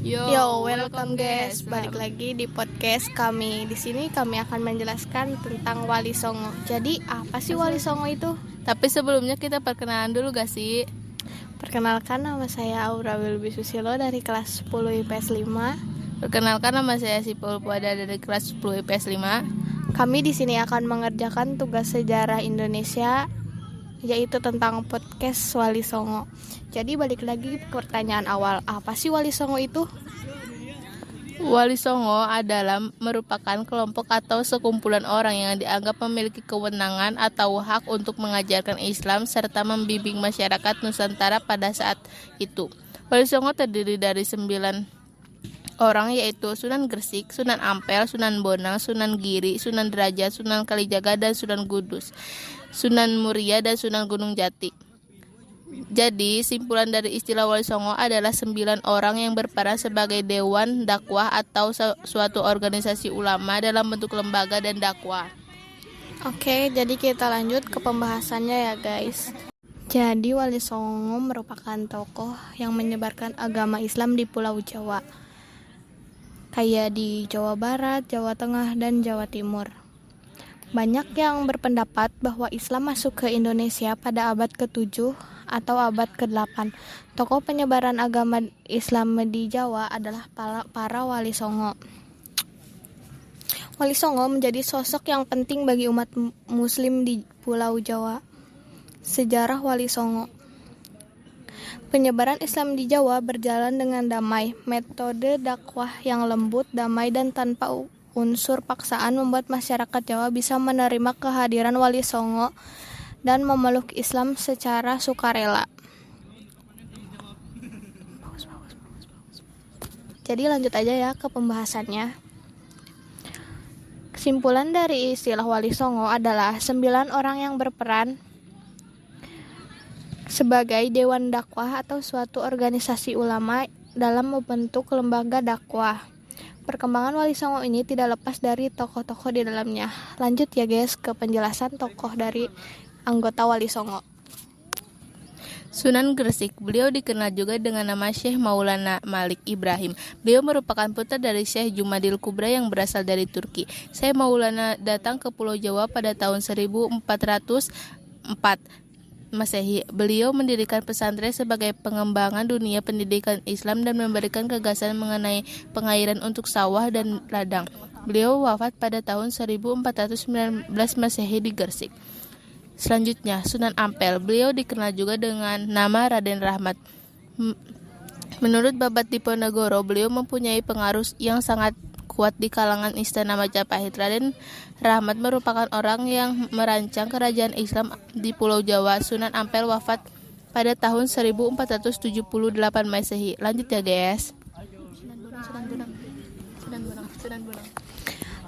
Yo, welcome guys. Balik lagi di podcast kami. Di sini kami akan menjelaskan tentang Wali Songo. Jadi, apa sih Wali Songo itu? Tapi sebelumnya kita perkenalan dulu gak sih? Perkenalkan, nama saya Aura Wilby Susilo dari kelas 10 IPS 5. Perkenalkan, nama saya Sipul Puada dari kelas 10 IPS 5. Kami di sini akan mengerjakan tugas sejarah Indonesia, yaitu tentang podcast Wali Songo. Jadi balik lagi pertanyaan awal, apa sih Wali Songo itu? Wali Songo adalah merupakan kelompok atau sekumpulan orang yang dianggap memiliki kewenangan atau hak untuk mengajarkan Islam serta membimbing masyarakat Nusantara pada saat itu. Wali Songo terdiri dari 9 orang, yaitu Sunan Gresik, Sunan Ampel, Sunan Bonang, Sunan Giri, Sunan Derajat, Sunan Kalijaga, dan Sunan Kudus, Sunan Muria, dan Sunan Gunung Jati. Jadi, simpulan dari istilah Wali Songo adalah 9 orang yang berperan sebagai dewan dakwah atau suatu organisasi ulama dalam bentuk lembaga dan dakwah. Oke, jadi kita lanjut ke pembahasannya ya guys. Jadi Wali Songo merupakan tokoh yang menyebarkan agama Islam di Pulau Jawa, kayak di Jawa Barat, Jawa Tengah, dan Jawa Timur. Banyak yang berpendapat bahwa Islam masuk ke Indonesia pada abad ke-7 atau abad ke-8. Tokoh penyebaran agama Islam di Jawa adalah para Wali Songo. Wali Songo menjadi sosok yang penting bagi umat Muslim di Pulau Jawa. Sejarah Wali Songo. Penyebaran Islam di Jawa berjalan dengan damai. Metode dakwah yang lembut, damai, dan tanpa unsur paksaan membuat masyarakat Jawa bisa menerima kehadiran Wali Songo dan memeluk Islam secara sukarela. Jadi lanjut aja ya ke pembahasannya. Kesimpulan dari istilah Wali Songo adalah 9 orang yang berperan sebagai dewan dakwah atau suatu organisasi ulama dalam membentuk lembaga dakwah. Perkembangan Wali Songo ini tidak lepas dari tokoh-tokoh di dalamnya. Lanjut ya guys ke penjelasan tokoh dari anggota Wali Songo. Sunan Gresik, beliau dikenal juga dengan nama Syekh Maulana Malik Ibrahim. Beliau merupakan putra dari Syekh Jumadil Kubra yang berasal dari Turki. Syekh Maulana datang ke Pulau Jawa pada tahun 1404 Masehi. Beliau mendirikan pesantren sebagai pengembangan dunia pendidikan Islam dan memberikan gagasan mengenai pengairan untuk sawah dan ladang. Beliau wafat pada tahun 1419 Masehi di Gresik. Selanjutnya, Sunan Ampel. Beliau dikenal juga dengan nama Raden Rahmat. Menurut Babat Diponegoro, beliau mempunyai pengaruh yang sangat kuat di kalangan istana Majapahit. Raden Rahmat merupakan orang yang merancang kerajaan Islam di Pulau Jawa. Sunan Ampel wafat pada tahun 1478 Masehi. Lanjut ya guys.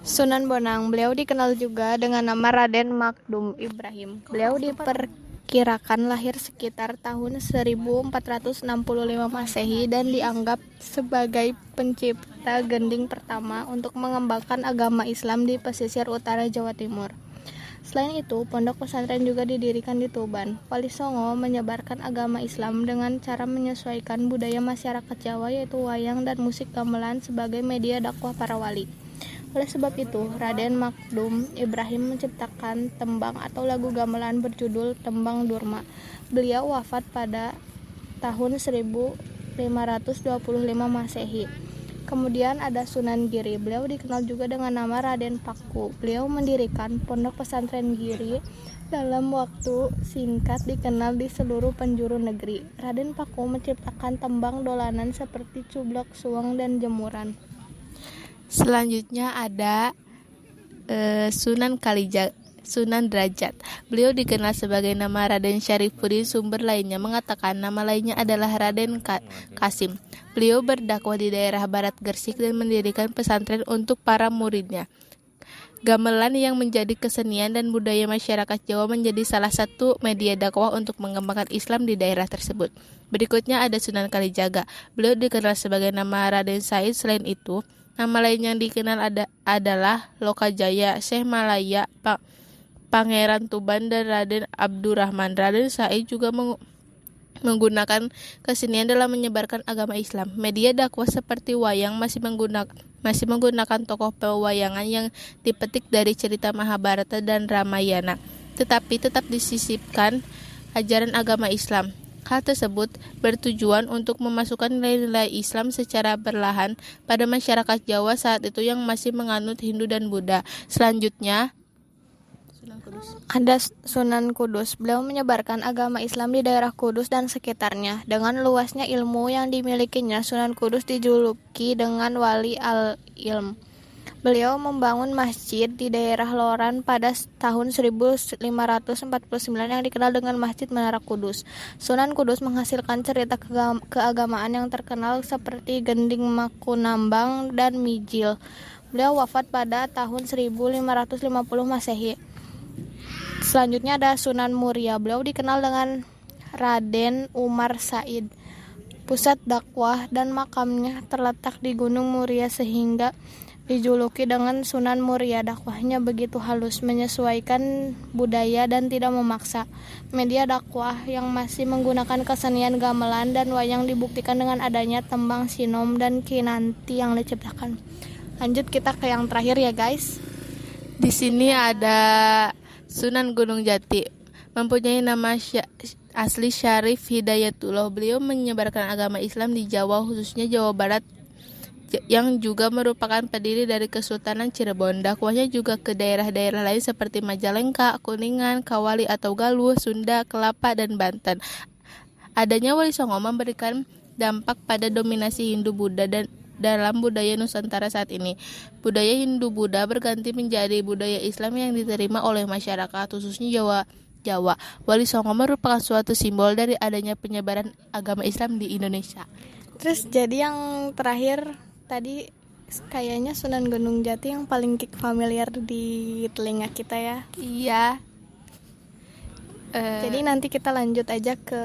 Sunan Bonang, beliau dikenal juga dengan nama Raden Makdum Ibrahim. Beliau diperkirakan lahir sekitar tahun 1465 Masehi dan dianggap sebagai pencipta gending pertama untuk mengembangkan agama Islam di pesisir utara Jawa Timur. Selain itu, pondok pesantren juga didirikan di Tuban. Wali Songo menyebarkan agama Islam dengan cara menyesuaikan budaya masyarakat Jawa, yaitu wayang dan musik gamelan sebagai media dakwah para wali. Oleh sebab itu, Raden Makdum Ibrahim menciptakan tembang atau lagu gamelan berjudul Tembang Durma. Beliau wafat pada tahun 1525 Masehi. Kemudian ada Sunan Giri. Beliau dikenal juga dengan nama Raden Paku. Beliau mendirikan pondok pesantren Giri. Dalam waktu singkat dikenal di seluruh penjuru negeri. Raden Paku menciptakan tembang dolanan seperti Cublok, Suweng, dan Jemuran. Selanjutnya ada Sunan Kalijaga, Sunan Derajat. Beliau dikenal sebagai nama Raden Syarifuddin. Sumber lainnya mengatakan nama lainnya adalah Raden Kasim. Beliau berdakwah di daerah barat Gresik dan mendirikan pesantren untuk para muridnya. Gamelan yang menjadi kesenian dan budaya masyarakat Jawa menjadi salah satu media dakwah untuk mengembangkan Islam di daerah tersebut. Berikutnya ada Sunan Kalijaga. Beliau dikenal sebagai nama Raden Said. Selain itu, nama lain yang dikenal adalah Lokajaya, Syekh Malaya, Pangeran Tuban, dan Raden Abdurrahman. Raden Said juga menggunakan kesenian dalam menyebarkan agama Islam. Media dakwah seperti wayang masih menggunakan tokoh pewayangan yang dipetik dari cerita Mahabharata dan Ramayana, tetapi tetap disisipkan ajaran agama Islam. Hal tersebut bertujuan untuk memasukkan nilai-nilai Islam secara perlahan pada masyarakat Jawa saat itu yang masih menganut Hindu dan Buddha. Selanjutnya, ada Sunan Kudus. Beliau menyebarkan agama Islam di daerah Kudus dan sekitarnya. Dengan luasnya ilmu yang dimilikinya, Sunan Kudus dijuluki dengan Wali al-Ilm. Beliau membangun masjid di daerah Loran pada tahun 1549 yang dikenal dengan Masjid Menara Kudus. Sunan Kudus menghasilkan cerita keagamaan yang terkenal seperti Gending Makunambang dan Mijil. Beliau wafat pada tahun 1550 Masehi. Selanjutnya ada Sunan Muria. Beliau dikenal dengan Raden Umar Said. Pusat dakwah dan makamnya terletak di Gunung Muria sehingga dijuluki dengan Sunan Muria. Dakwahnya begitu halus, menyesuaikan budaya dan tidak memaksa. Media dakwah yang masih menggunakan kesenian gamelan dan wayang dibuktikan dengan adanya tembang sinom dan kinanti yang diciptakan. Lanjut kita ke yang terakhir ya guys. di sini ada Sunan Gunung Jati, mempunyai nama asli Syarif Hidayatullah. Beliau menyebarkan agama Islam di Jawa, khususnya Jawa Barat, yang juga merupakan pendiri dari Kesultanan Cirebon. Dakwahnya juga ke daerah-daerah lain seperti Majalengka, Kuningan, Kawali atau Galuh, Sunda, Kelapa, dan Banten. Adanya Wali Songo memberikan dampak pada dominasi Hindu-Buddha dan dalam budaya Nusantara saat ini. Budaya Hindu-Buddha berganti menjadi budaya Islam yang diterima oleh masyarakat, khususnya Jawa. Wali Songo merupakan suatu simbol dari adanya penyebaran agama Islam di Indonesia. Terus jadi yang terakhir tadi kayaknya Sunan Gunung Jati yang paling familiar di telinga kita ya. Iya. Jadi nanti kita lanjut aja ke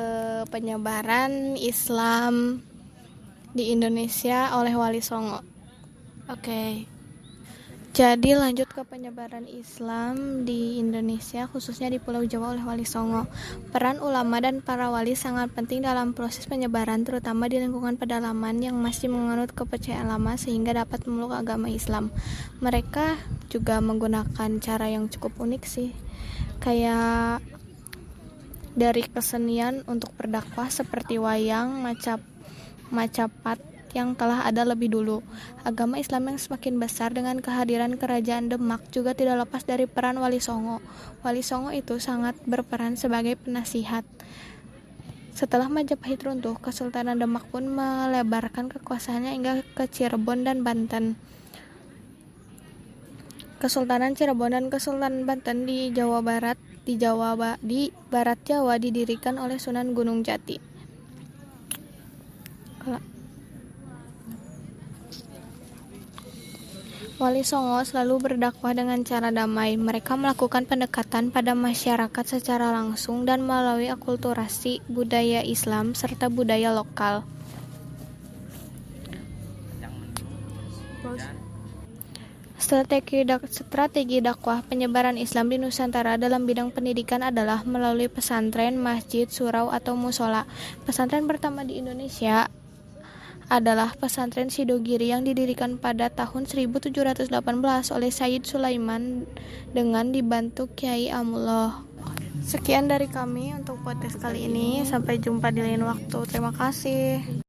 penyebaran Islam di Indonesia oleh Wali Songo. Oke. Jadi lanjut ke penyebaran Islam di Indonesia, khususnya di Pulau Jawa oleh Wali Songo. Peran ulama dan para wali sangat penting dalam proses penyebaran, terutama di lingkungan pedalaman yang masih menganut kepercayaan lama sehingga dapat memeluk agama Islam. Mereka juga menggunakan cara yang cukup unik sih, kayak dari kesenian untuk berdakwah seperti wayang, Macapat yang telah ada lebih dulu. Agama Islam yang semakin besar dengan kehadiran kerajaan Demak juga tidak lepas dari peran Wali Songo. Wali Songo itu sangat berperan sebagai penasihat. Setelah Majapahit runtuh, Kesultanan Demak pun melebarkan kekuasaannya hingga ke Cirebon dan Banten. Kesultanan Cirebon dan Kesultanan Banten di Barat Jawa didirikan oleh Sunan Gunung Jati. Wali Songo selalu berdakwah dengan cara damai. Mereka melakukan pendekatan pada masyarakat secara langsung dan melalui akulturasi budaya Islam serta budaya lokal. Strategi dakwah penyebaran Islam di Nusantara dalam bidang pendidikan adalah melalui pesantren, masjid, surau, atau musola. Pesantren pertama di Indonesia adalah pesantren Sidogiri yang didirikan pada tahun 1718 oleh Sayyid Sulaiman dengan dibantu Kiai Amullah. Sekian dari kami untuk podcast kali ini. Sampai jumpa di lain waktu. Terima kasih.